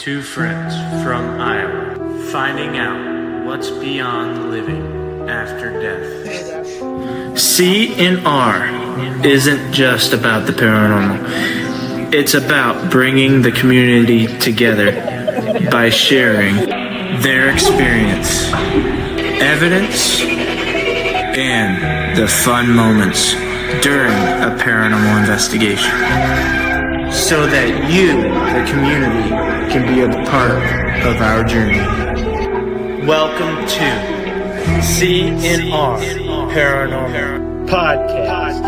Two friends from Iowa finding out what's beyond living after death. C&R isn't just about the paranormal. It's about bringing the community together by sharing their experience, evidence, and the fun moments during a paranormal investigation, so that you, the community, can be a part of our journey. Welcome to C&R Paranormal Podcast.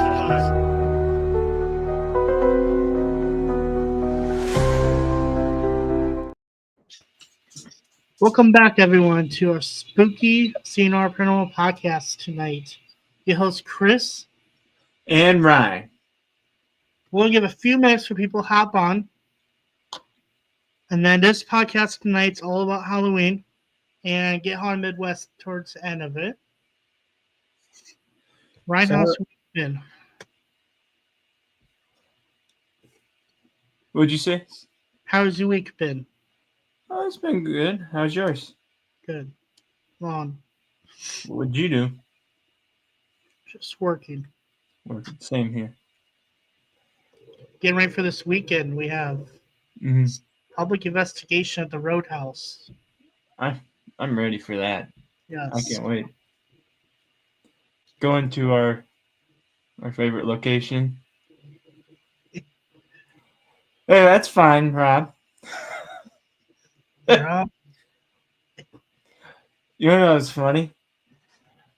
Welcome back, everyone, to our spooky C&R Paranormal Podcast tonight. Your host, Chris. And Ryne. We'll give a few minutes for people to hop on. And then this podcast tonight's all about Halloween and Get Haunted Midwest towards the end of it. Ryne, how's your week been? What'd you say? How's your week been? Oh, it's been good. How's yours? Good. Long. What'd you do? Just working. Same here. Getting ready for this weekend. We have public investigation at the Roadhouse. I'm ready for that. Yes. I can't wait. Going to our favorite location. Hey, that's fine, Rob. Yeah. You know what's funny?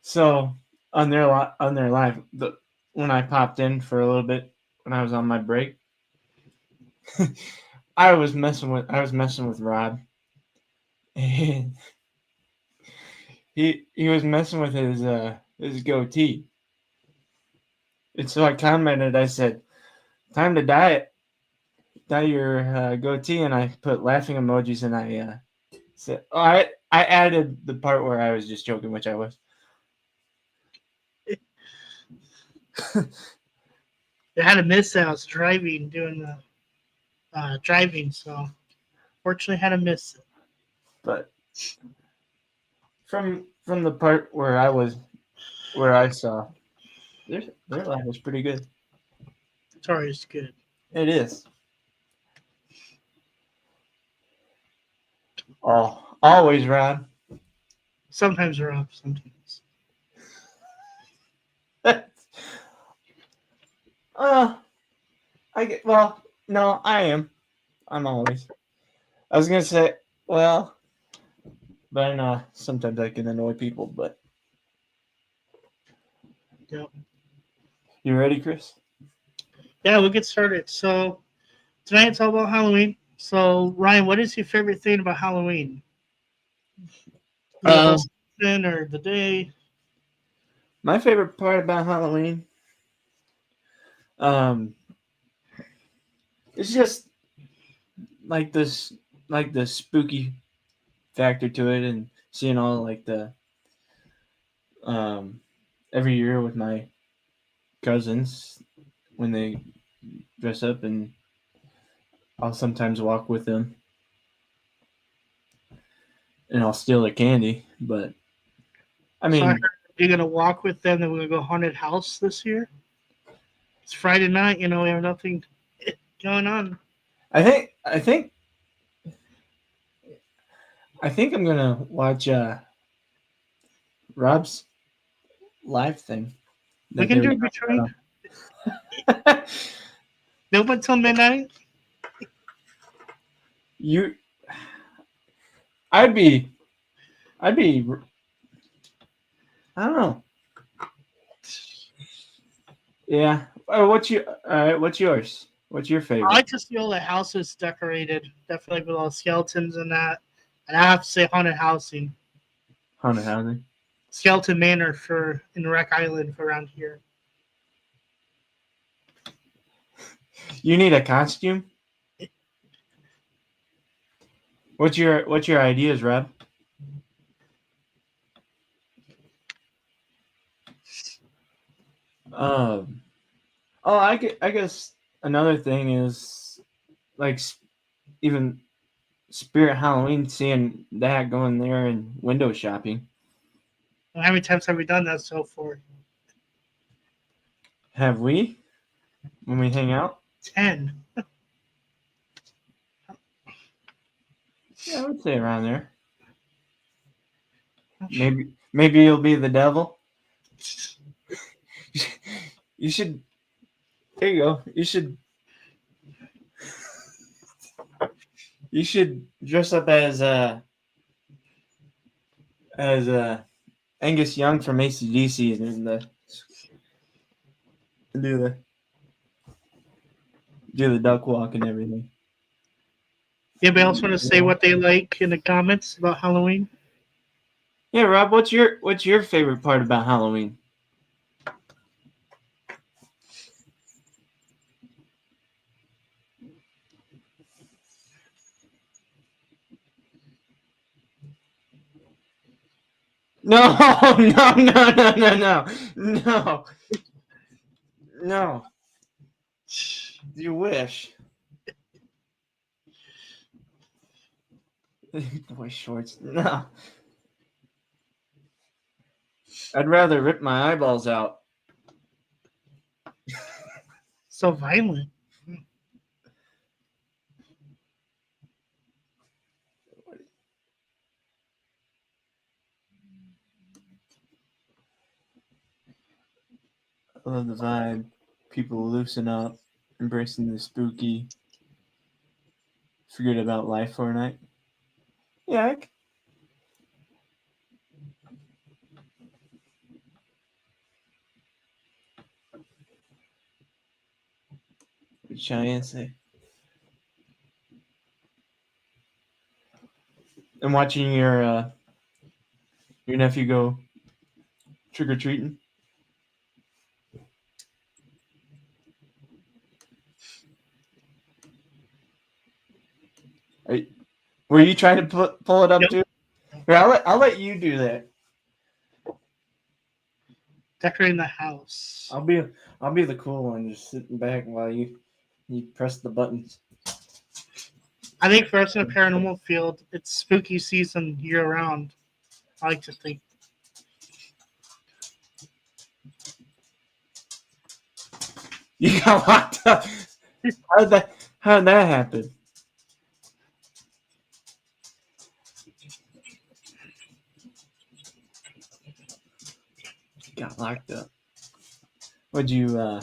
So on their live, when I popped in for a little bit when I was on my break, I was messing with Rob, and he was messing with his goatee. And so I commented, I said, "Time to dye your goatee," and I put laughing emojis, and I said, "Oh, I added the part where I was just joking, which I was." I had a miss. I was doing the driving, so fortunately had to miss it. But from the part where I saw, their life was pretty good. It's always good. It is. Oh, always, Rob. Sometimes we're up, sometimes. No, I am. I'm always. I was gonna say, well, but sometimes I can annoy people. But Yep. You ready, Chris? Yeah, we'll get started. So tonight it's all about Halloween. So Ryne, what is your favorite thing about Halloween? The whole season or the day? My favorite part about Halloween, it's just like the spooky factor to it, and seeing all like the every year with my cousins when they dress up, and I'll sometimes walk with them, and I'll steal their candy. But I mean, so I heard you're gonna walk with them, then we're gonna go haunted house this year. It's Friday night, we have nothing going on. I think I'm gonna watch Rob's live thing. We can do it between. Nope, until midnight. I'd be. I don't know. Yeah. What's yours? What's your favorite? I like to see all the houses decorated, definitely with all the skeletons and that. And I have to say haunted housing. Haunted housing. Skeleton Manor in Wreck Island for around here. You need a costume? What's your ideas, Rob? I guess another thing is like even Spirit Halloween, seeing that, going there and window shopping. How many times have we done that so far? Have we? When we hang out? 10. Yeah, I would say around there. Maybe you'll be the devil. You should. There you go. You should dress up as Angus Young from AC/DC and do the do the duck walk and everything. Anybody else want to say what they like in the comments about Halloween? Yeah, Rob, what's your favorite part about Halloween? No, no. No. You wish. Boy shorts. No. I'd rather rip my eyeballs out. So violent. I love the vibe. People loosen up, embracing the spooky. Forget about life for a night. Yeah, what Cheyenne say? And watching your nephew go trick or treating. Were you trying to pull it up Yep. too? Here, I'll let you do that. Decorating the house. I'll be the cool one, just sitting back while you press the buttons. I think for us in the paranormal field, it's spooky season year round. I like to think. You got locked up. How did that happen? Got locked up. Would you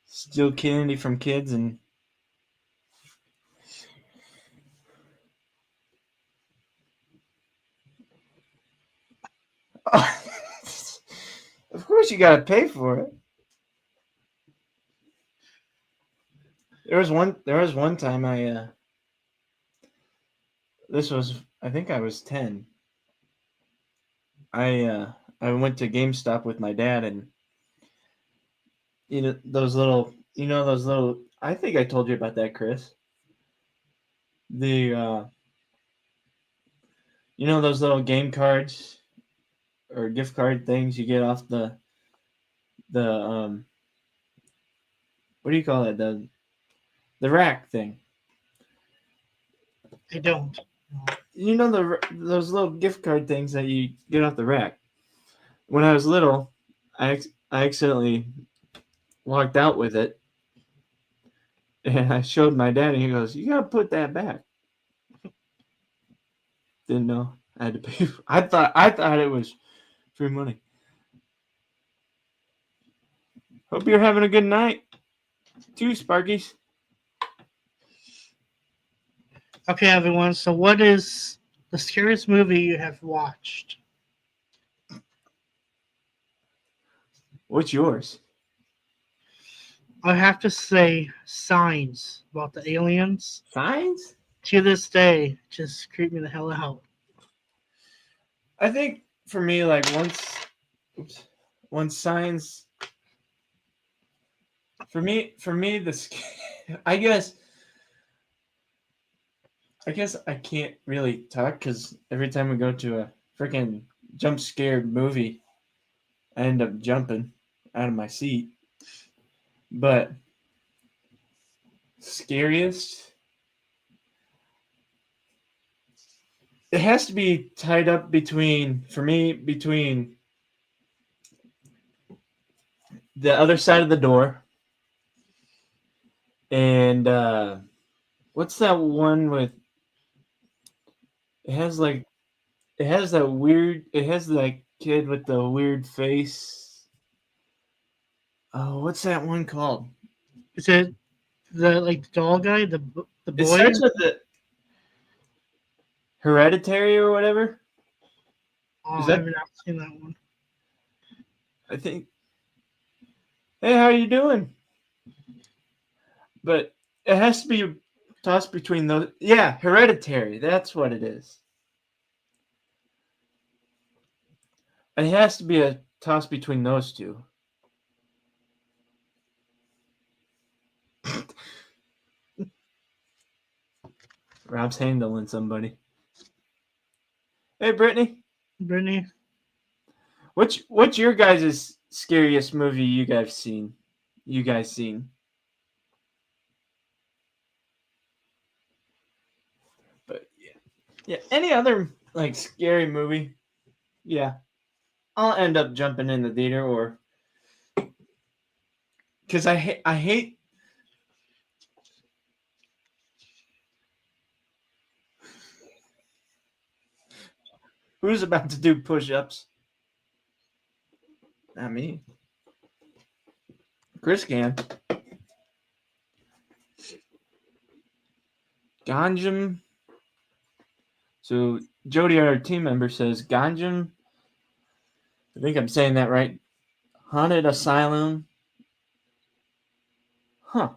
steal candy from kids and of course you gotta pay for it. There was one time I I think I was 10. I went to GameStop with my dad, and those little I think I told you about that, Chris. The those little game cards or gift card things you get off the what do you call it, the rack thing. I don't. Those little gift card things that you get off the rack. When I was little, I accidentally walked out with it, and I showed my dad, and he goes, "You gotta put that back." Didn't know I had to pay. I thought it was free money. Hope you're having a good night, too, Sparkies. Okay, everyone. So, what is the scariest movie you have watched? What's yours? I have to say, Signs about the aliens. Signs? To this day, just creep me the hell out. I think for me, like once Signs. For me, I guess I can't really talk because every time we go to a freaking jump scared movie, I end up jumping out of my seat. But scariest, it has to be tied up between, for me, between the other side of the door and what's that one with? It has like it has that weird. It has that kid with the weird face. Oh, what's that one called? Is it the doll guy, the It boy? starts with the Hereditary or whatever. Oh, Is I that? haven't seen that one. I think. Hey, how you doing? But it has to be tossed between those. Yeah, Hereditary. That's what it is. It has to be a toss between those two. Rob's handling somebody. Hey, Brittany. Brittany, What's your guys' scariest movie you guys seen? You guys seen? But yeah. Any other like scary movie? Yeah, I'll end up jumping in the theater or because I hate. Who's about to do push-ups? Not me. Chris can. Ganjam. So Jody, our team member, says Ganjam. I think I'm saying that right. Haunted Asylum. Huh.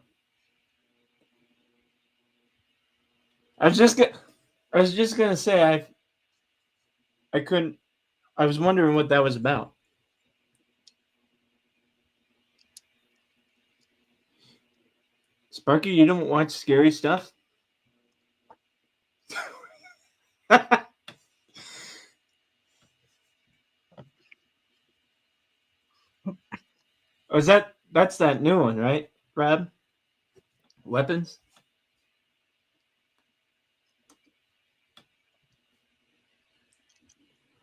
I was just gonna. I was just gonna say I couldn't. I was wondering what that was about. Sparky, you don't watch scary stuff? Or is that's that new one, right, Rob? Weapons?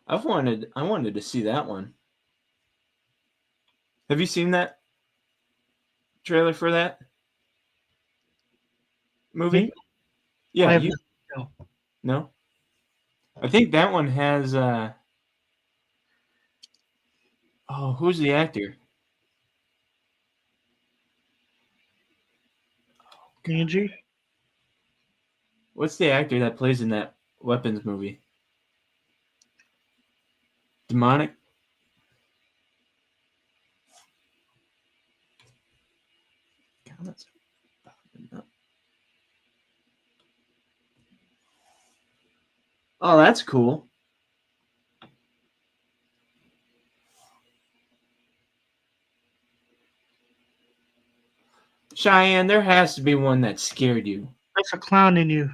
I wanted to see that one. Have you seen that trailer for that me? movie? Yeah, I have you no. no? I think that one has oh, who's the actor? Angie? What's the actor that plays in that Weapons movie? Demonic? Oh, that's cool. Cheyenne, there has to be one that scared you. There's a clown in you,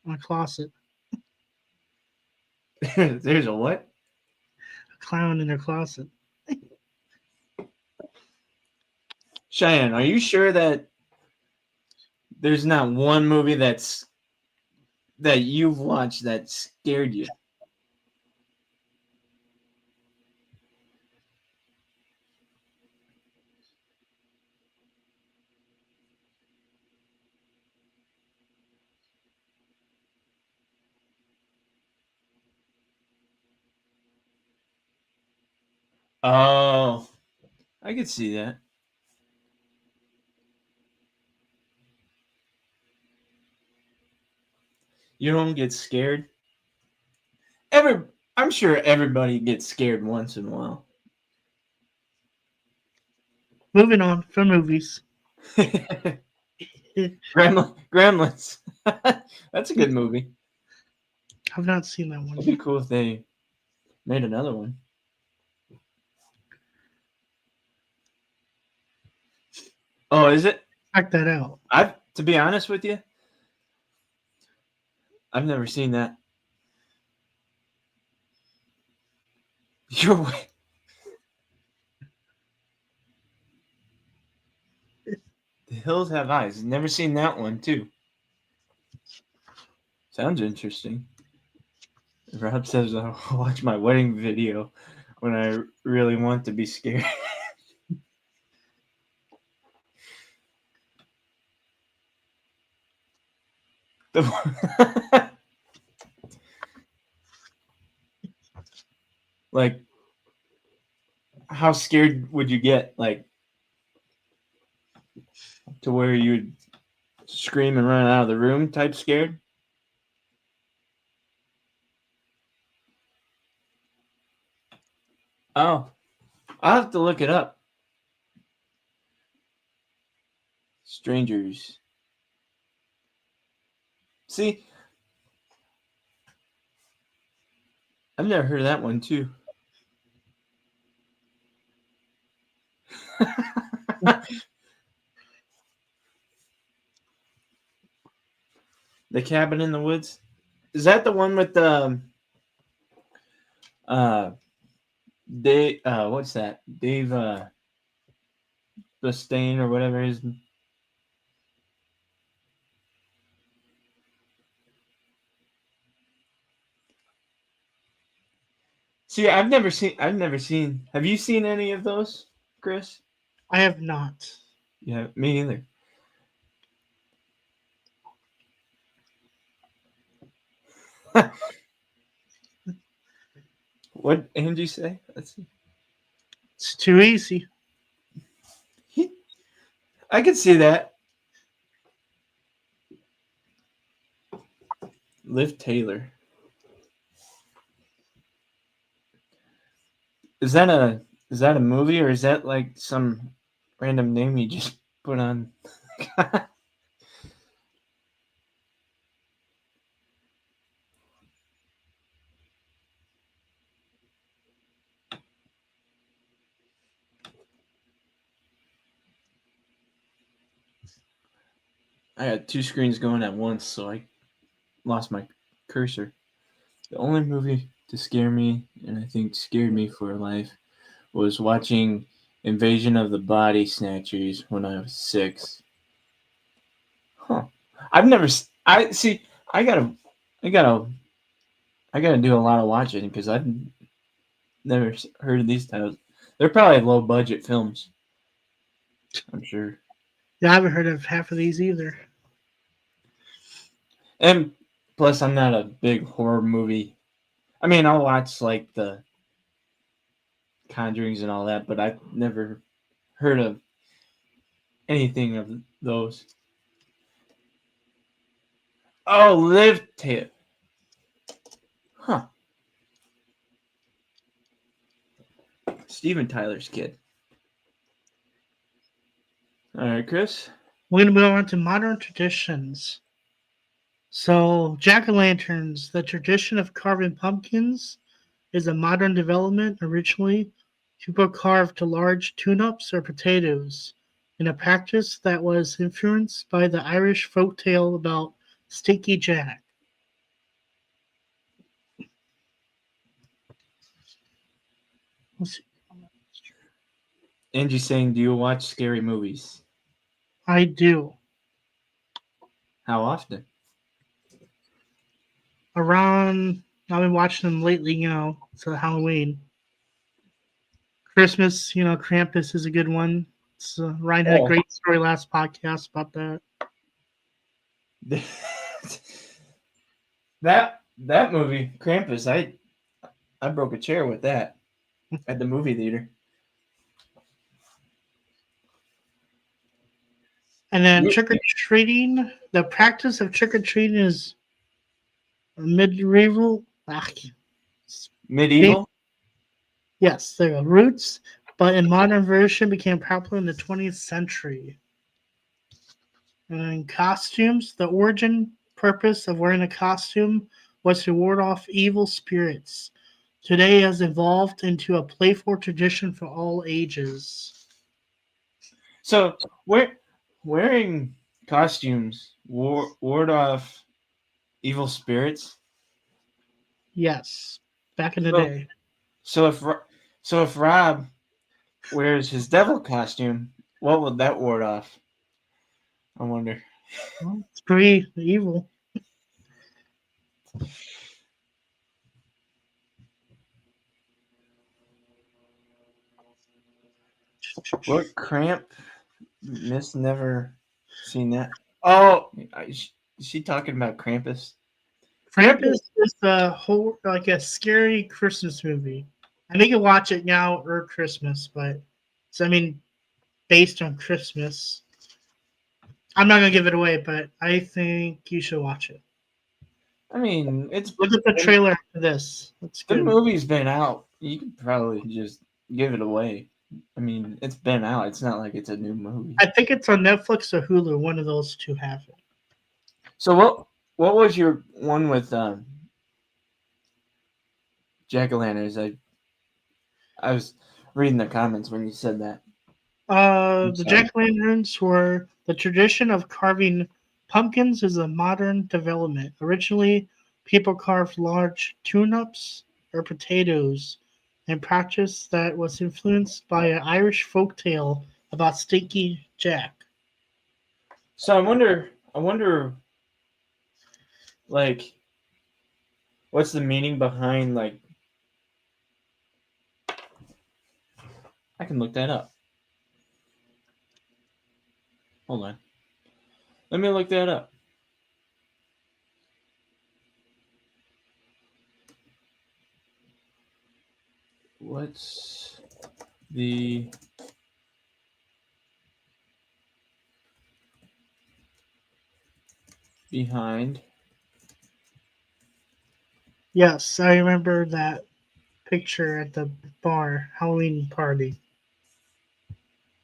in a closet. There's a what? A clown in their closet. Cheyenne, are you sure that there's not one movie that you've watched that scared you? Oh, I could see that. You don't get scared. Every I'm sure everybody gets scared once in a while. Moving on from movies. Gremlins. That's a good movie. I've not seen that It'd one. be cool if they made another one. Oh, is it? Check that out. I've to be honest with you, I've never seen that. Your way. The Hills Have Eyes. Never seen that one too. Sounds interesting. Rob says I'll watch my wedding video when I really want to be scared. Like, how scared would you get? Like, to where you would scream and run out of the room type scared? Oh, I'll have to look it up. Strangers. See, I've never heard of that one too. The Cabin in the Woods. Is that the one with the uh Dave? What's that? Dave Mustaine or whatever his. See, I've never seen. I've never seen. Have you seen any of those, Chris? I have not. Yeah, me either. What Angie say? Let's see. It's too easy. I could see that. Liv Taylor. Is that a movie or is that like some random name you just put on? I had two screens going at once, so I lost my cursor. The only movie to scare me, and I think scared me for life, was watching Invasion of the Body Snatchers when I was 6. Huh. I've never. I see. I gotta. I gotta. I gotta do a lot of watching because I've never heard of these titles. They're probably low budget films. I'm sure. Yeah, I haven't heard of half of these either. And plus, I'm not a big horror movie. I mean, I'll watch like the Conjurings and all that, but I've never heard of anything of those. Oh, Liv Taylor. Huh. Steven Tyler's kid. All right, Chris. We're going to move on to modern traditions. So, jack-o'-lanterns, the tradition of carving pumpkins, is a modern development. Originally, people carved large turnips or potatoes in a practice that was influenced by the Irish folktale about Stinky Jack. Let's see. Angie saying, do you watch scary movies? I do. How often? Around, I've been watching them lately, so Halloween. Christmas, Krampus is a good one. Ryan had a Oh. great story last podcast about that. that movie, Krampus, I broke a chair with that at the movie theater. And then trick or treating, the practice of trick or treating is medieval. Medieval? Yes, there are roots, but in modern version became popular in the 20th century. And then costumes, the origin purpose of wearing a costume was to ward off evil spirits. Today has evolved into a playful tradition for all ages. So, wearing costumes ward off evil spirits? Yes, back in the day. So if Rob wears his devil costume, what would that ward off? I wonder. Well, it's pretty evil. What cramp? Miss never seen that. Oh, is she talking about Krampus? Krampus is the whole like a scary Christmas movie. I think you watch it now or Christmas, but so I mean, based on Christmas. I'm not gonna give it away, but I think you should watch it. I mean, it's Look at the trailer for this. It's the good. movie's been out. You could probably just give it away. I mean, it's been out. It's not like it's a new movie. I think it's on Netflix or Hulu. One of those two have it. So what was your one with jack o' lanterns? I was reading the comments when you said that. I'm The sorry. jack o' lanterns were the tradition of carving pumpkins is a modern development. Originally, people carved large tune-ups or potatoes, a practice that was influenced by an Irish folk tale about Stinky Jack. So I wonder, like, what's the meaning behind like? I can look that up. Hold on. Let me look that up. What's the behind? Yes, I remember that picture at the bar Halloween party.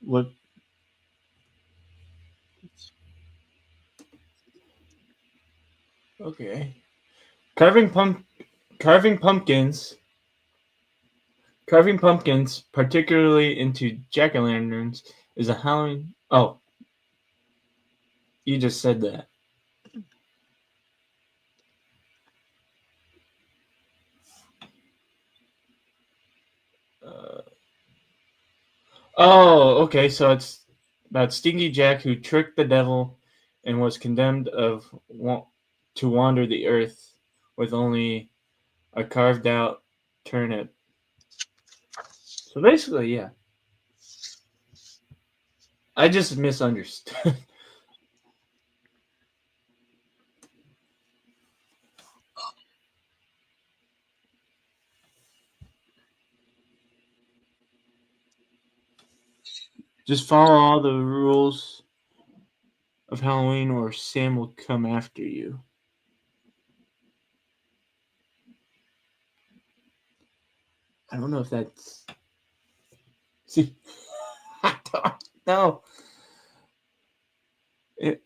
What? Okay. Carving pump, carving pumpkins, carving pumpkins, particularly into jack o' lanterns, is a Halloween. Oh, you just said that. Uh, oh, okay. So it's about Stinky Jack who tricked the devil and was condemned to wander the earth with only a carved out turnip. So basically, yeah, I just misunderstood. Just follow all the rules of Halloween, or Sam will come after you. I don't know if that's. See, I don't know. It,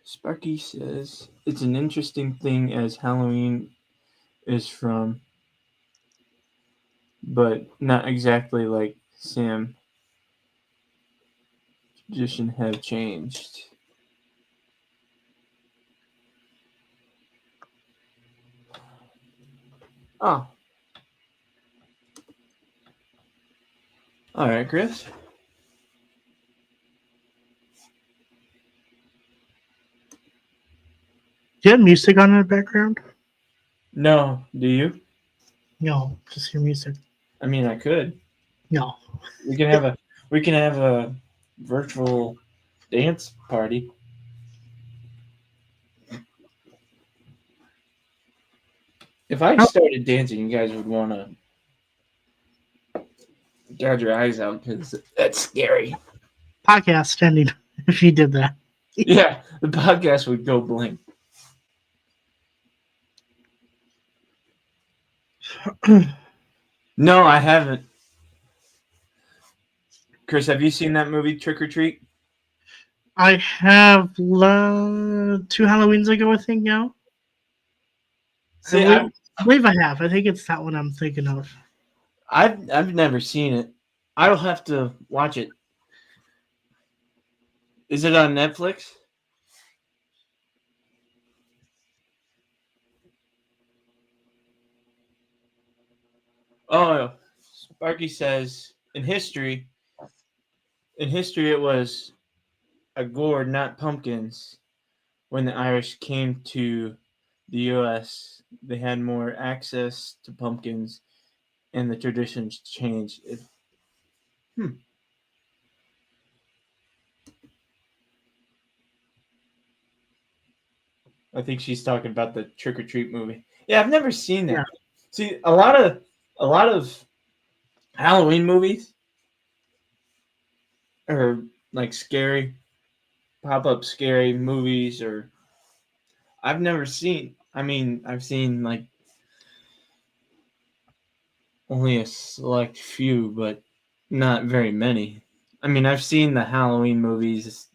Sparky says it's an interesting thing as Halloween is from, but not exactly like Sam. Tradition have changed. Oh, all right, Chris. Do you have music on in the background? No, do you? No, just your music. I mean, I could. No. We can have a virtual dance party. If I Oh, started dancing, you guys would want to gouge your eyes out because that's scary. podcast ending if you did that. Yeah, the podcast would go blank. No, I haven't. Chris, have you seen that movie Trick or Treat? I have two Halloweens ago, I think now. See, I've I believe I have. I think it's that one I'm thinking of. I've never seen it. I'll have to watch it. Is it on Netflix? Oh, Sparky says in history it was a gourd, not pumpkins. When the Irish came to the U.S., they had more access to pumpkins, and the traditions changed. Hmm. I think she's talking about the Trick or Treat movie. Yeah, I've never seen Yeah. that. See, a lot of Halloween movies or like scary pop-up scary movies or I've never seen. I mean, I've seen like only a select few, but not very many. I mean, I've seen the Halloween movies,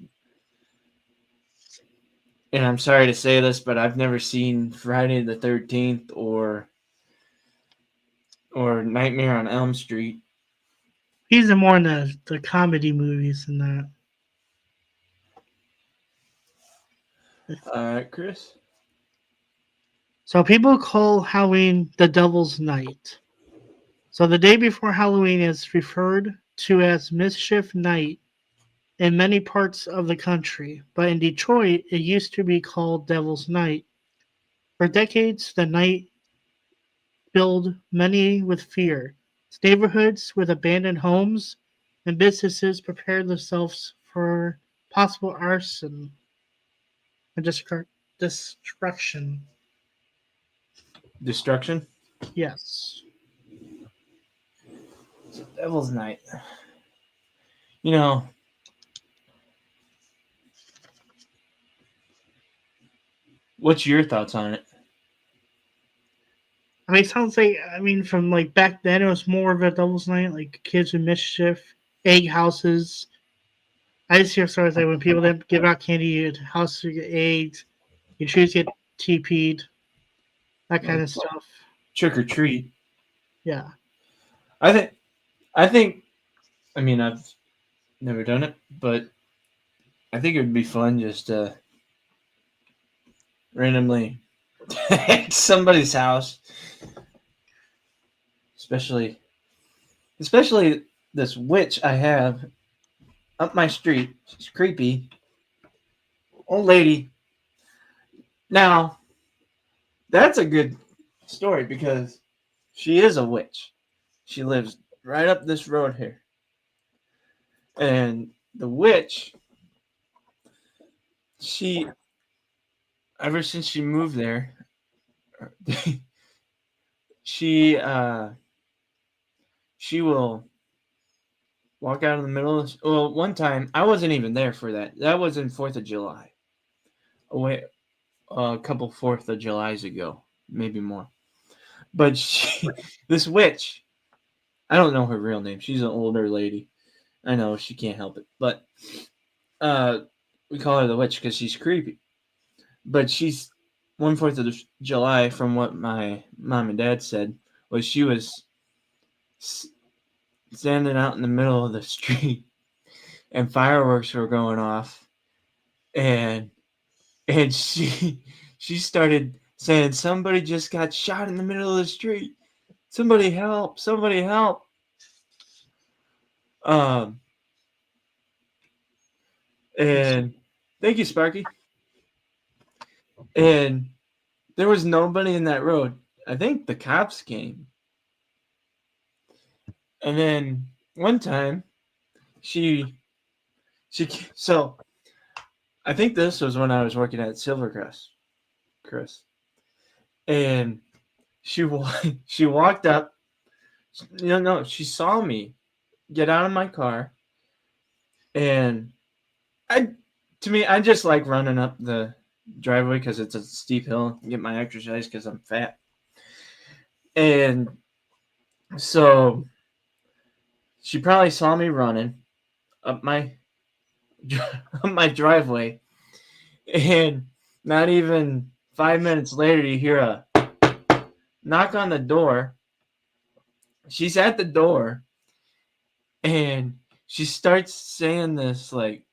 and I'm sorry to say this, but I've never seen Friday the 13th or Nightmare on Elm Street. He's in more in the comedy movies than that. Chris? So people call Halloween the Devil's Night. So the day before Halloween is referred to as Mischief Night in many parts of the country, but in Detroit it used to be called Devil's Night. For decades, the night filled many with fear. Neighborhoods with abandoned homes and businesses prepared themselves for possible arson and destruction. Destruction? Yes. Devil's Night. You know, what's your thoughts on it? I mean, it sounds like, I mean, from like back then, it was more of a Devil's Night, like kids with mischief, egg houses. I just hear stories like when people didn't give out candy at houses to get eggs, you choose to get TP'd, that kind Like of stuff. Trick or Treat. Yeah. I think I think I mean I've never done it, but I think it would be fun just to randomly at somebody's house, especially this witch I have up my street. She's creepy old lady. Now that's a good story because she is a witch. She lives right up this road here, and the witch, she ever since she moved there, she she will walk out in the middle of well, one time I wasn't even there for that. That was in 4th of July. Away a couple 4th of Julys ago, maybe more. But she, this witch, I don't know her real name. She's an older lady. I know she can't help it, but uh, we call her the witch because she's creepy. But she's 1/4 of July, from what my mom and dad said, was she was standing out in the middle of the street and fireworks were going off, and she started saying somebody just got shot in the middle of the street. Somebody help! Somebody help! Um, and thank you, Sparky. And there was nobody in that road. I think the cops came. And then one time, she so I think this was when I was working at Silvercrest, Chris, and she walked up. No, she saw me get out of my car, and I to me I just like running up the driveway because it's a steep hill, get my exercise because I'm fat, and so she probably saw me running up my up my driveway, and not even 5 minutes later, you hear a knock on the door. She's at the door, and she starts saying this like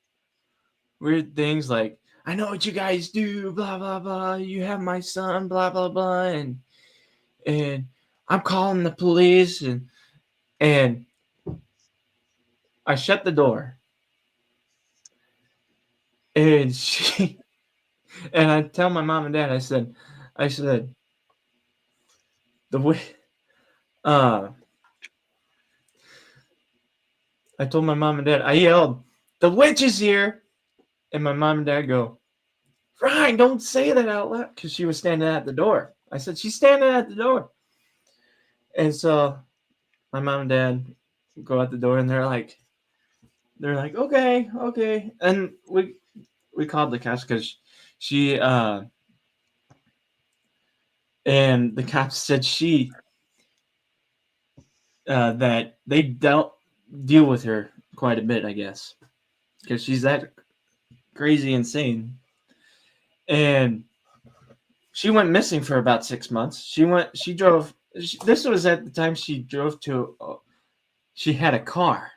weird things like, "I know what you guys do, blah blah blah. You have my son, blah blah blah," and I'm calling the police, and I shut the door, and she and I tell my mom and dad, I said the way uh I told my mom and dad, I yelled, "The witch is here!" And my mom and dad go, "Ryne, don't say that out loud," because she was standing at the door. I said, "She's standing at the door." And so my mom and dad go out the door, and they're like, "Okay, okay." And we called the cops because she and the cops said that they deal with her quite a bit, I guess, because she's that crazy insane. And she went missing for about 6 months. She drove. This was at the time she drove to. She had a car.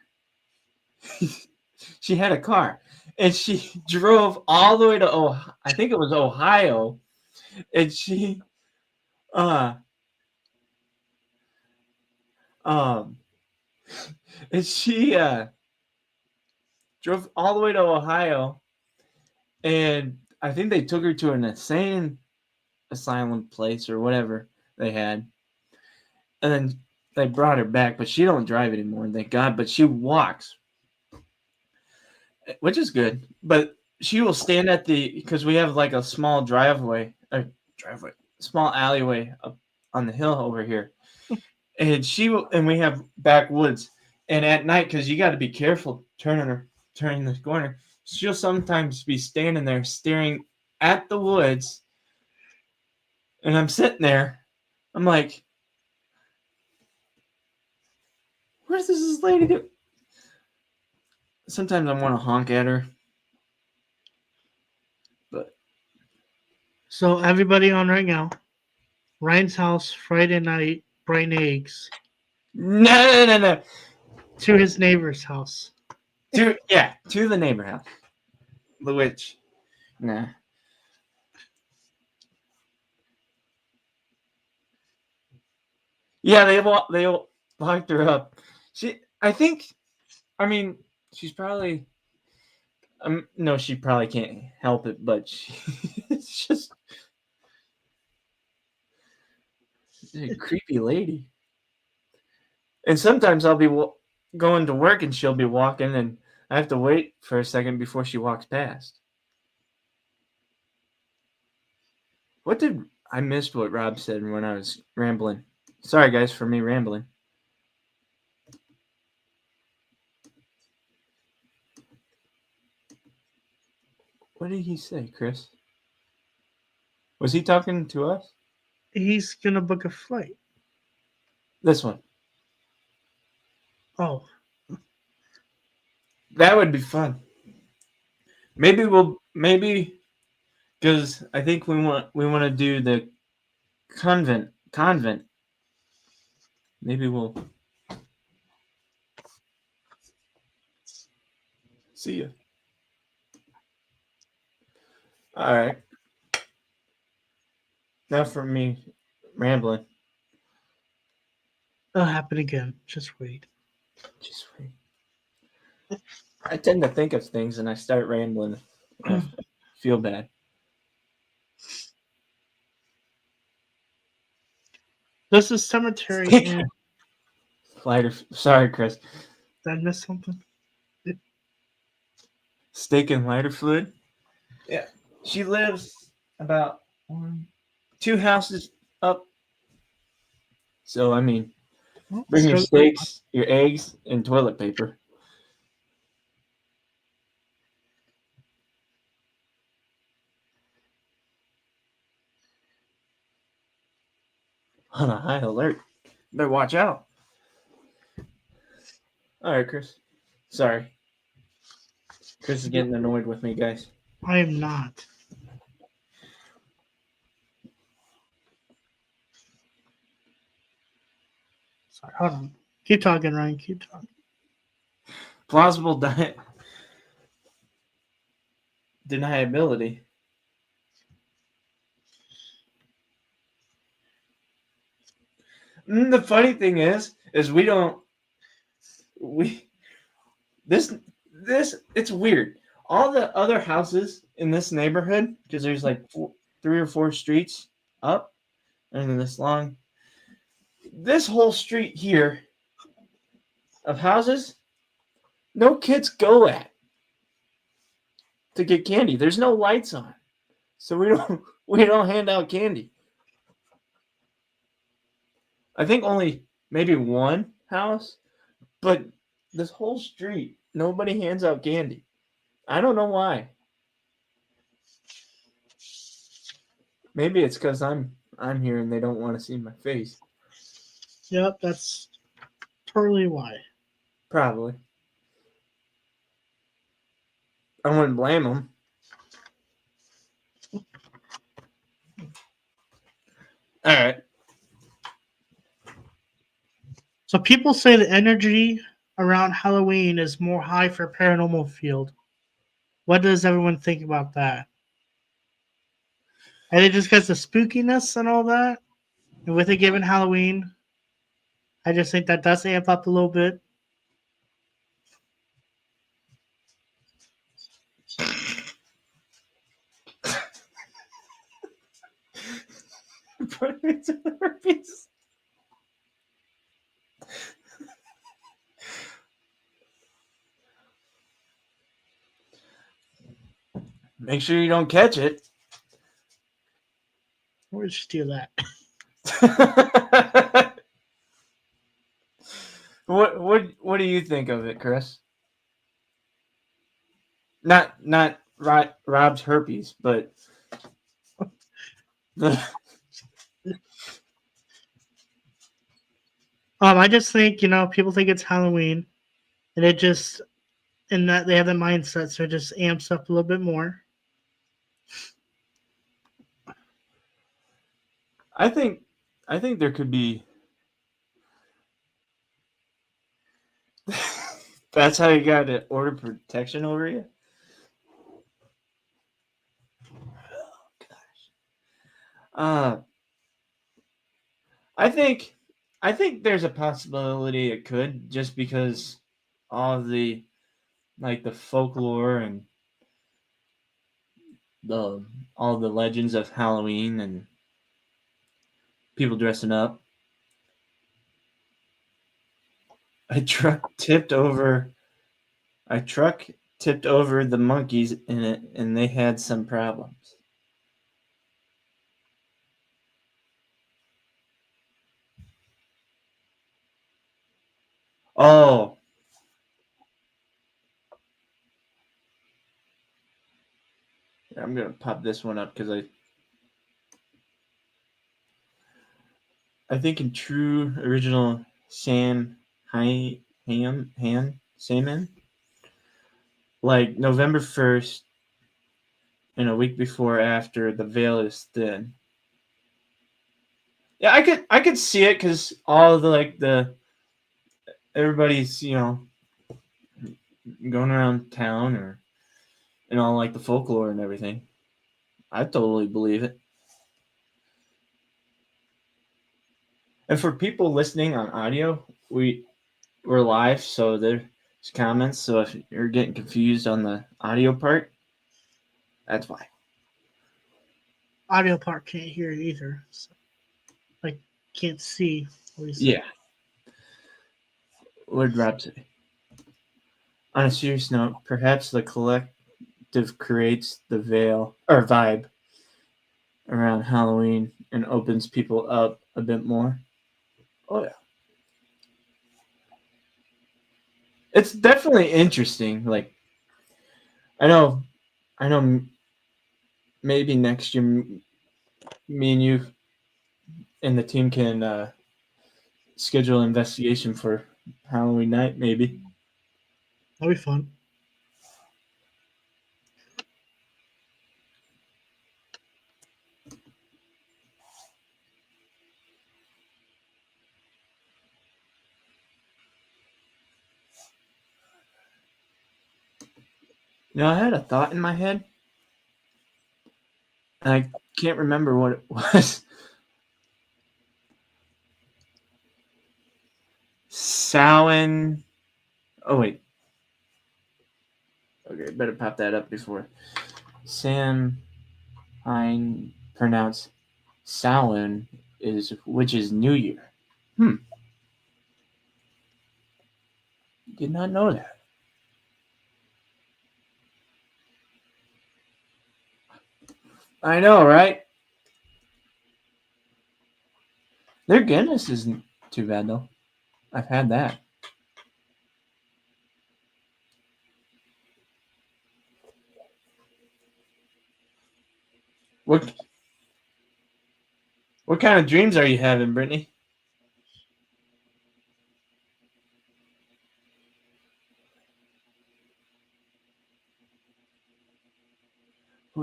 She had a car, and she drove all the way to I think it was Ohio, and uh um she drove all the way to Ohio, and I think they took her to an insane asylum place or whatever they had, and then they brought her back. But she don't drive anymore, thank God. But she walks, which is good. But she will stand at because we have like a small small alleyway up on the hill over here, and we have backwoods. And at night, because you got to be careful turning the corner, she'll sometimes be standing there staring at the woods, and I'm sitting there. I'm like, what does this lady do? Sometimes I want to honk at her, but So everybody on right now, Ryan's house Friday night, brain eggs no. to his neighbor's house. To the neighbor house, the witch. Nah. Yeah, they locked her up. I mean, she's probably. No, she probably can't help it, but it's just a creepy lady. And sometimes I'll be going to work and she'll be walking, and I have to wait for a second before she walks past. I missed what Rob said when I was rambling. Sorry, guys, for me rambling. What did he say, Chris? Was he talking to us? He's gonna book a flight. This one. Oh, That would be fun. Maybe because I think we want to do the convent. Maybe we'll see you. All right. Now for me rambling. it'll happen again. Just wait. Just wait. I tend to think of things and I start rambling. I feel bad. This is cemetery. And Lighter. Sorry, Chris. did I miss something? Steak and lighter fluid. Yeah. She lives about 2 houses up. So I mean, Oh, bring your so- steaks, your eggs, and toilet paper. On a high alert. Better watch out. All right, Chris. Sorry. Chris is getting annoyed with me, guys. I am not. Sorry, hold on. Keep talking, Ryan. Keep talking. Plausible deniability. The funny thing is this it's weird. All the other houses in this neighborhood, because there's like 3 or 4 streets up, and then this whole street here of houses, no kids go at to get candy. There's no lights on, so we don't hand out candy. I think only maybe one house, but this whole street nobody hands out candy. I don't know why. Maybe it's because I'm here and they don't want to see my face. Yep, that's totally why. Probably. I wouldn't blame them. All right. So people say the energy around Halloween is more high for paranormal field. What does everyone think about that? And it just because the spookiness and all that, and with it given Halloween, I just think that does amp up a little bit. Put me to the herpes. Make sure you don't catch it. Where'd you steal that? What do you think of it, Chris? Not Rob's herpes, but I just think people think it's Halloween, and it just and that they have the mindset, so it just amps up a little bit more. I think there could be. That's how you got to order protection over you. Uh, I think there's a possibility it could, just because all of the the folklore and all the legends of Halloween and people dressing up. A truck tipped over the monkeys in it, and they had some problems. Oh, I'm gonna pop this one up because I think in true original Sam Salmon, like November 1st and a week before after the veil is thin. Yeah, I could see it because all of the everybody's going around town or the folklore and everything. I totally believe it. And for people listening on audio, we're live, so there's comments. So if you're getting confused on the audio part, that's why. Audio part can't hear it either, so can't see. Yeah. What did Rob say? On a serious note, perhaps the collective creates the veil or vibe around Halloween and opens people up a bit more. Oh yeah. It's definitely interesting. Like, I know maybe next year me and you and the team can schedule an investigation for Halloween night, maybe. That'll be fun. I had a thought in my head, and I can't remember what it was. Samhain. Oh wait. Okay, better pop that up before Sam Hein pronounced Samhain which is New Year. Did not know that. I know, right? Their Guinness isn't too bad though. I've had that. What what kind of dreams are you having, Brittany?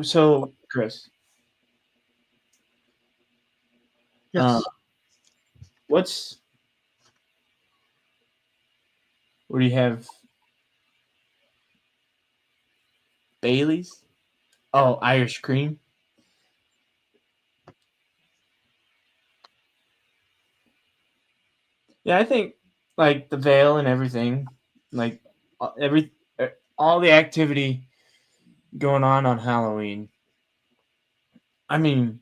So, Chris, uh, Yes. what's what do you have? Bailey's? Oh, Irish cream. Yeah, I think like the veil and everything, like every all the activity going on Halloween. I mean,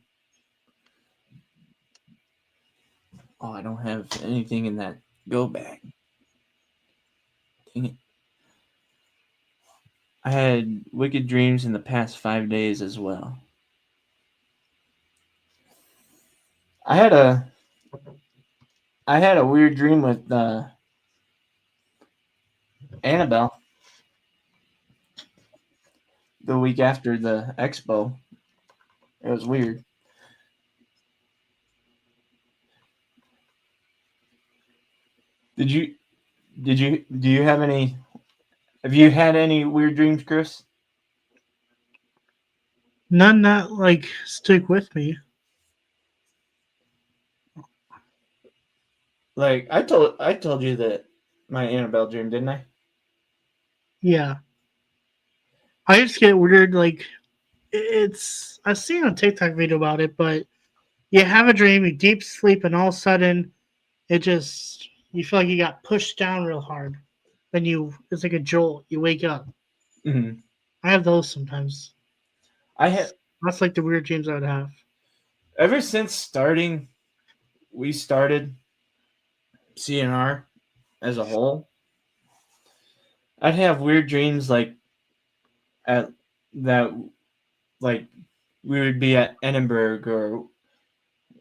oh, I don't have anything in that go bag. Dang it. I had wicked dreams in the past 5 days as well. I had a I had a weird dream with Annabelle the week after the expo. It was weird. Did you do you have any have you had any weird dreams, Chris? None that like stick with me. Like I told you that my Annabelle dream, didn't I? Yeah. I just get weird like it's I've seen a TikTok video about it, but you have a dream, you deep sleep, and all of a sudden it just you feel like you got pushed down real hard. Then you it's like a jolt. You wake up. Mm-hmm. I have those sometimes. I had That's like the weird dreams I would have. ever since we started C&R as a whole. I'd have weird dreams at that like we would be at Edinburgh or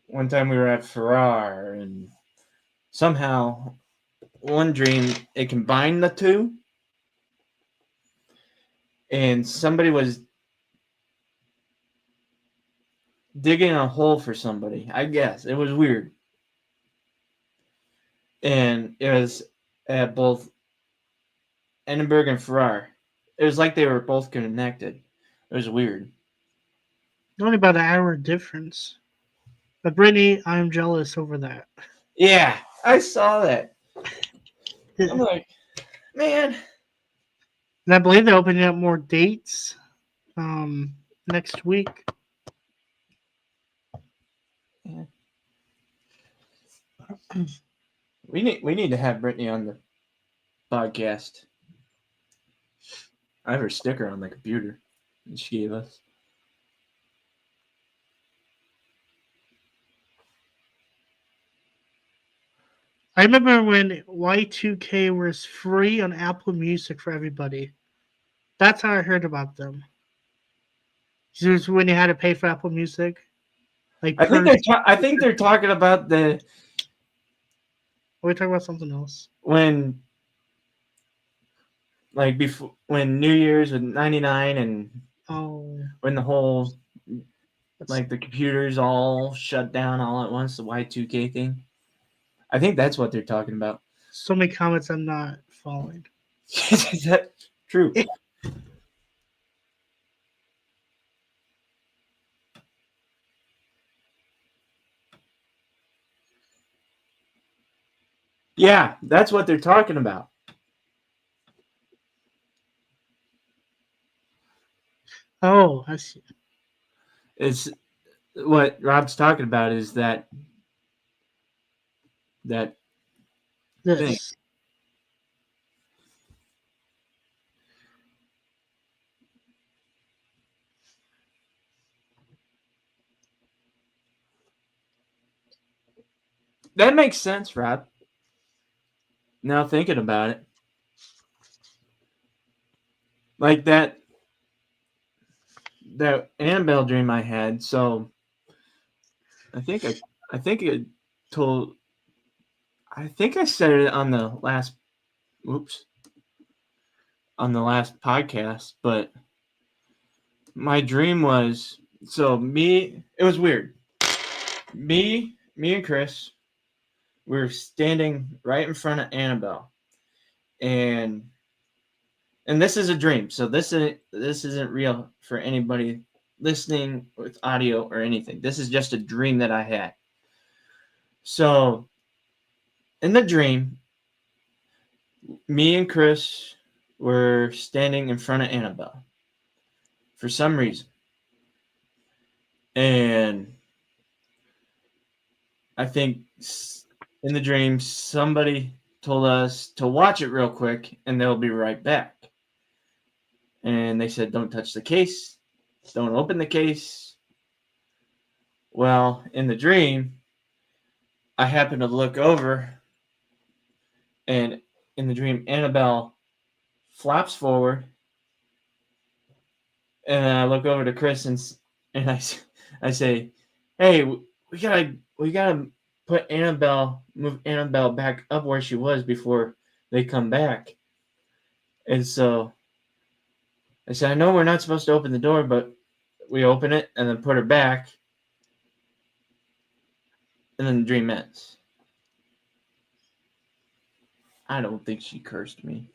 one time we were at Farrar and somehow one dream it combined the two and somebody was digging a hole for somebody. I guess it was weird. And it was at both Edinburgh and Farrar. It was like they were both connected. It was weird. Only about an hour difference. But Brittany, I'm jealous over that. Yeah, I saw that. I'm And like, man. I believe they're opening up more dates next week. We need to have Brittany on the podcast. I have her sticker on the computer that she gave us. I remember when Y2K was free on Apple Music for everybody. That's how I heard about them. This was when you had to pay for Apple Music, like per. I think they're talking about the We talk about something else. when like before when New Year's with 99 and Oh, when the whole that's like the computers all shut down all at once, the Y2K thing. I think that's what they're talking about. so many comments I'm not following. Is that true? Yeah, that's what they're talking about. Oh, I see. It's what Rob's talking about is that thing. This. That makes sense, Rob. Now thinking about it. Like that Annabelle dream I had. So I think it told. I think I said it on the last. Oops. On the last podcast, but my dream was me. It was weird. Me and Chris, we were standing right in front of Annabelle, and this is a dream. So this isn't real for anybody listening with audio or anything. This is just a dream that I had. So in the dream, me and Chris were standing in front of Annabelle for some reason. And I think in the dream, somebody told us to watch it real quick and they'll be right back. And they said, don't touch the case. Don't open the case. Well, in the dream, I happened to look over, and in the dream, Annabelle flops forward, and I look over to Chris and I say, "Hey, we gotta move Annabelle back up where she was before they come back." And so I said, "I know we're not supposed to open the door, but we open it and then put her back, and then the dream ends." I don't think she cursed me.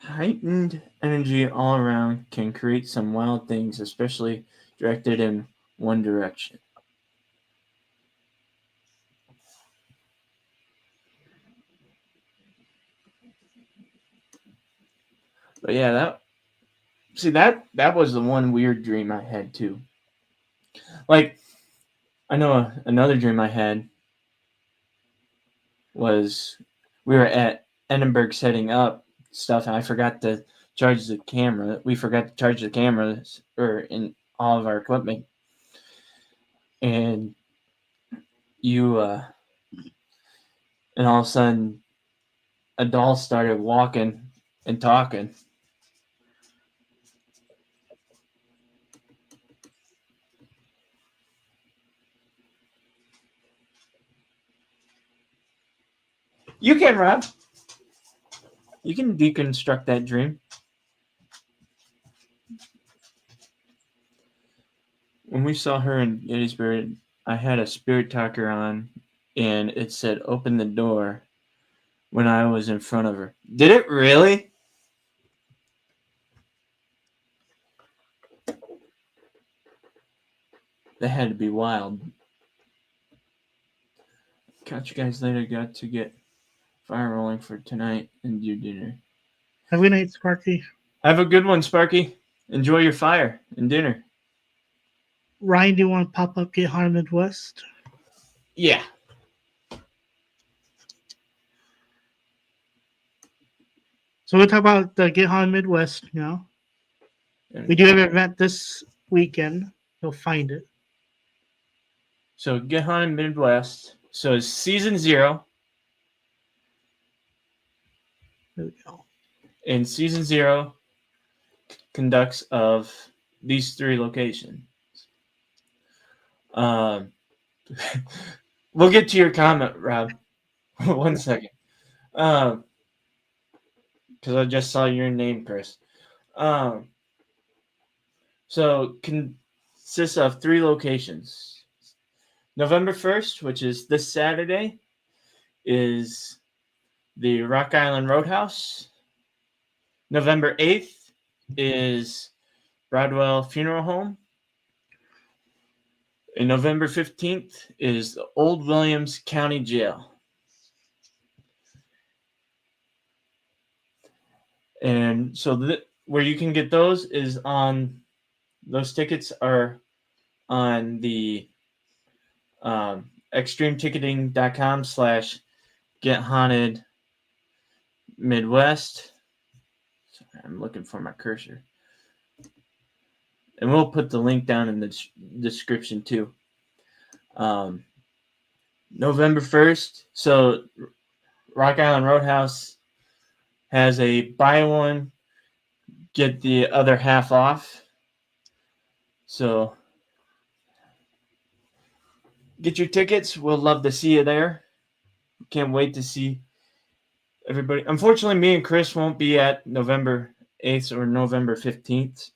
Heightened energy all around can create some wild things, especially directed in one direction. But yeah, that was the one weird dream I had too. Like, I know another dream I had was we were at Edinburgh setting up stuff, and I forgot to charge the camera. We forgot to charge the cameras or in all of our equipment, and and all of a sudden a doll started walking and talking. You can, Rob. You can deconstruct that dream. When we saw her in Gettysburg, I had a spirit talker on, and it said, "Open the door," when I was in front of her. Did it really? That had to be wild. Catch you guys later. Got to get fire rolling for tonight and do dinner. Have a good night, Sparky. Have a good one, Sparky. Enjoy your fire and dinner. Ryan, do you want to pop up Get Haunted Midwest? Yeah. So we'll talk about the Get Haunted Midwest now. We do have an event this weekend. You'll find it. So Get Haunted Midwest. So it's season 0. There we go. And season 0 conducts of these 3 locations. We'll get to your comment, Rob. 1 second. Because I just saw your name, Chris. So consists of 3 locations. November 1st, which is this Saturday, is the Rock Island Roadhouse. November 8th is Broadwell Funeral Home. And November 15th is the Old Williams County Jail. And so where you can get those is those tickets are on the extremeticketing.com/GetHauntedMidwest. Sorry, I'm looking for my cursor. And we'll put the link down in the description too. November 1st. So Rock Island Roadhouse has a buy one, get the other half off. So get your tickets. We'll love to see you there. Can't wait to see everybody. Unfortunately, me and Chris won't be at November 8th or November 15th.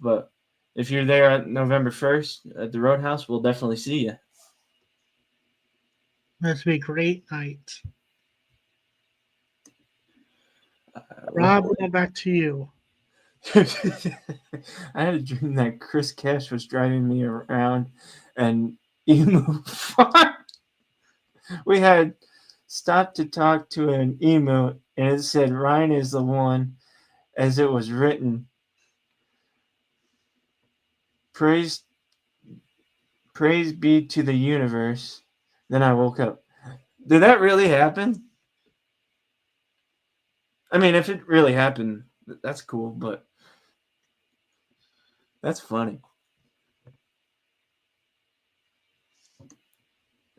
But if you're there at November 1st at the Roadhouse, we'll definitely see you. That's be a great night. Rob, going back to you. I had a dream that Chris Cash was driving me around and emu farm. We had stopped to talk to an emu, and it said Ryne is the one as it was written. Praise be to the universe. Then I woke up. Did that really happen? I mean, if it really happened, that's cool, but that's funny.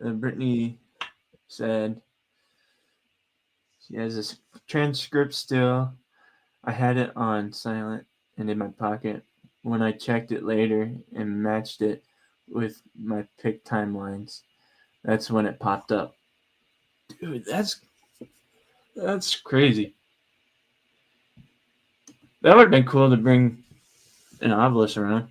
Brittany said she has this transcript still. I had it on silent and in my pocket. When I checked it later and matched it with my pick timelines, that's when it popped up. Dude, that's crazy. That would have been cool to bring an obelisk around.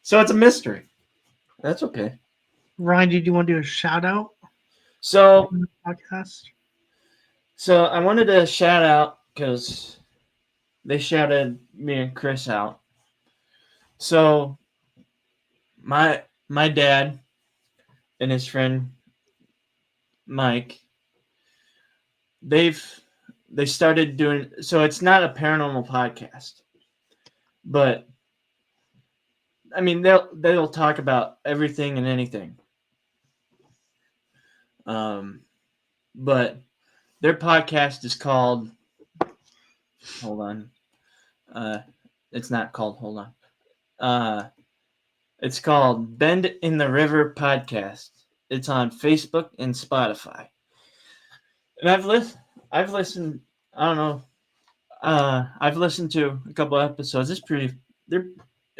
So it's a mystery. That's okay. Ryan, did you want to do a shout out So on the podcast? So I wanted to shout out because they shouted me and Chris out. So my dad and his friend Mike, they started doing, so it's not a paranormal podcast, but I mean they'll talk about everything and anything. But their podcast is called, hold on. It's not called hold on. It's called Bend in the River Podcast. It's on Facebook and Spotify. And I've listened, I don't know. I've listened to a couple episodes. It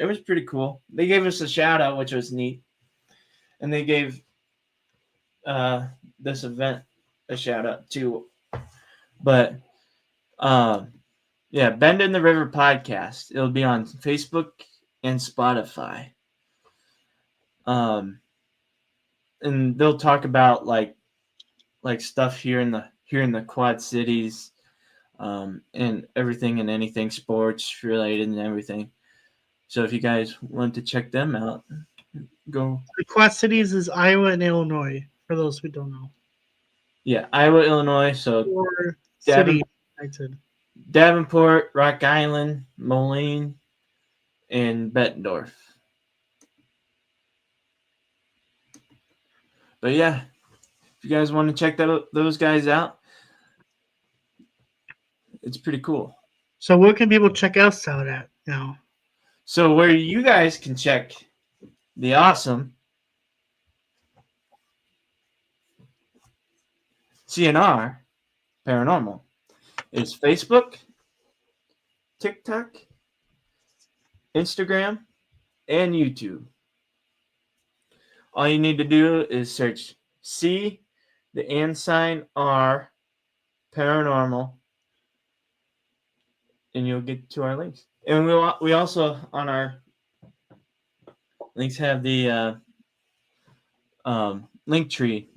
was pretty cool. They gave us a shout out, which was neat. And they gave this event a shout out too. But yeah, Bend in the River Podcast. It'll be on Facebook and Spotify. And they'll talk about like stuff here in the Quad Cities, and everything and anything sports related and everything. So if you guys want to check them out, go. The Quad Cities is Iowa and Illinois, for those who don't know. Yeah, Iowa, Illinois. So Or City United. Davenport, Rock Island, Moline, and Bettendorf. But yeah, if you guys want to check those guys out, it's pretty cool. So where can people check us out at now? So where you guys can check the awesome C&R Paranormal is Facebook, TikTok, Instagram, and YouTube. All you need to do is search C, the and sign R, Paranormal, and you'll get to our links. And we also on our links have the link tree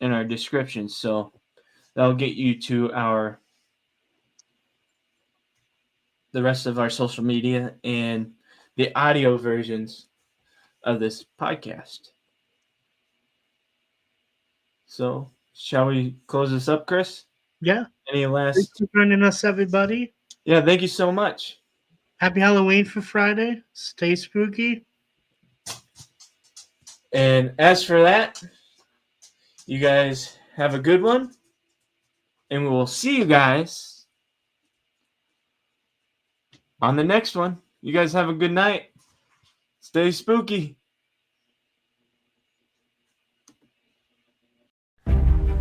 in our description, so that'll get you to the rest of our social media and the audio versions of this podcast. So, shall we close this up, Chris? Yeah. Any last? Thanks for joining us, everybody. Yeah, thank you so much. Happy Halloween for Friday. Stay spooky. And as for that, you guys have a good one. And we will see you guys on the next one. You guys have a good night. Stay spooky.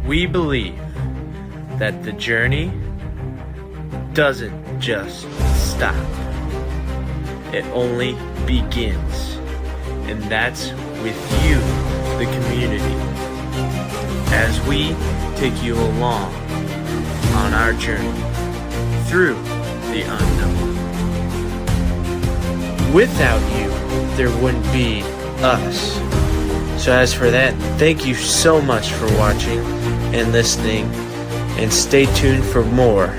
We believe that the journey doesn't just stop. It only begins. And that's with you, the community, as we take you along on our journey through the unknown. Without you, there wouldn't be us. So as for that, thank you so much for watching and listening, and stay tuned for more